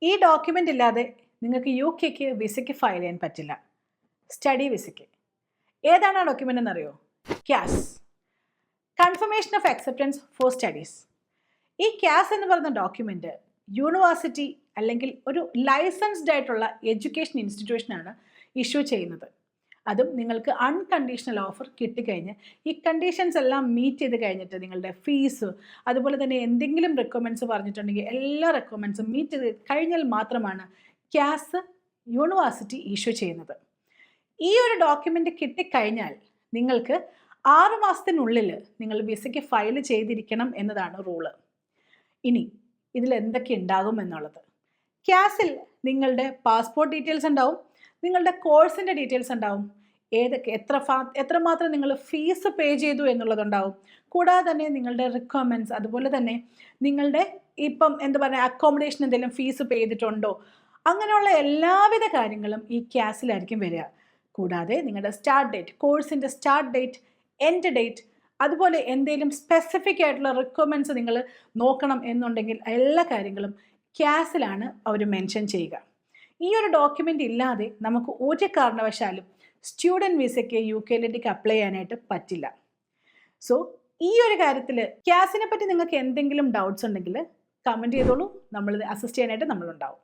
ഈ ഡോക്യുമെൻ്റ് ഇല്ലാതെ നിങ്ങൾക്ക് UK വിസയ്ക്ക് ഫയൽ ചെയ്യാൻ പറ്റില്ല. സ്റ്റഡി വിസയ്ക്ക്. ഏതാണ് ആ ഡോക്യുമെൻ്റ് എന്നറിയോ? CAS, confirmation of acceptance four studies. ഈ CAS എന്ന് പറയുന്ന ഡോക്യുമെൻ്റ് യൂണിവേഴ്സിറ്റി അല്ലെങ്കിൽ ഒരു ലൈസൻസ്ഡ് ആയിട്ടുള്ള എഡ്യൂക്കേഷൻ ഇൻസ്റ്റിറ്റ്യൂഷനാണ് ഇഷ്യൂ ചെയ്യുന്നത്. അതും നിങ്ങൾക്ക് അൺകണ്ടീഷണൽ ഓഫർ കിട്ടിക്കഴിഞ്ഞ് ഈ കണ്ടീഷൻസ് എല്ലാം മീറ്റ് ചെയ്ത് കഴിഞ്ഞിട്ട് നിങ്ങളുടെ ഫീസ് അതുപോലെ തന്നെ എന്തെങ്കിലും റിക്വയർമെൻറ്റ്സ് പറഞ്ഞിട്ടുണ്ടെങ്കിൽ എല്ലാ റിക്വയർമെൻറ്റ്സും മീറ്റ് ചെയ്ത് കഴിഞ്ഞാൽ മാത്രമാണ് CAS യൂണിവേഴ്സിറ്റി ഇഷ്യൂ ചെയ്യുന്നത്. ഈ ഒരു ഡോക്യുമെൻ്റ് കിട്ടിക്കഴിഞ്ഞാൽ നിങ്ങൾക്ക് 6 മാസത്തിനുള്ളിൽ നിങ്ങൾ വിസയ്ക്ക് ഫയൽ ചെയ്തിരിക്കണം എന്നതാണ് റൂള്. ഇനി ഇതിൽ എന്തൊക്കെ ഉണ്ടാകും എന്നുള്ളത്, CASൽ നിങ്ങളുടെ പാസ്പോർട്ട് ഡീറ്റെയിൽസ് ഉണ്ടാവും, നിങ്ങളുടെ കോഴ്സിൻ്റെ ഡീറ്റെയിൽസ് ഉണ്ടാവും, എത്രമാത്രം നിങ്ങൾ ഫീസ് പേ ചെയ്തു എന്നുള്ളതുണ്ടാവും, കൂടാതെ തന്നെ നിങ്ങളുടെ റിക്വയർമെൻറ്റ്സ്, അതുപോലെ തന്നെ നിങ്ങളുടെ ഇപ്പം എന്താ പറയുക അക്കോമഡേഷൻ എന്തെങ്കിലും ഫീസ് പേ ചെയ്തിട്ടുണ്ടോ, അങ്ങനെയുള്ള എല്ലാവിധ കാര്യങ്ങളും ഈ CASലായിരിക്കും വരിക. കൂടാതെ നിങ്ങളുടെ സ്റ്റാർട്ട് ഡേറ്റ്, കോഴ്സിൻ്റെ സ്റ്റാർട്ട് ഡേറ്റ്, എൻഡ് ഡേറ്റ്, അതുപോലെ എന്തെങ്കിലും സ്പെസിഫിക് ആയിട്ടുള്ള റിക്വയർമെൻറ്റ്സ് നിങ്ങൾ നോക്കണം എന്നുണ്ടെങ്കിൽ എല്ലാ കാര്യങ്ങളും CASലാണ് അവർ മെൻഷൻ ചെയ്യുക. ഈ ഒരു ഡോക്യുമെൻ്റ് ഇല്ലാതെ നമുക്ക് ഒരു കാരണവശാലും സ്റ്റുഡൻറ്റ് വിസയ്ക്ക് UK അപ്ലൈ ചെയ്യാനായിട്ട് പറ്റില്ല. സോ ഈ ഒരു കാര്യത്തിൽ CASനെ പറ്റി നിങ്ങൾക്ക് എന്തെങ്കിലും ഡൗട്ട്സ് ഉണ്ടെങ്കിൽ കമൻറ്റ് ചെയ്തോളൂ, നമ്മൾ അസിസ്റ്റ് ചെയ്യാനായിട്ട് നമ്മളുണ്ടാവും.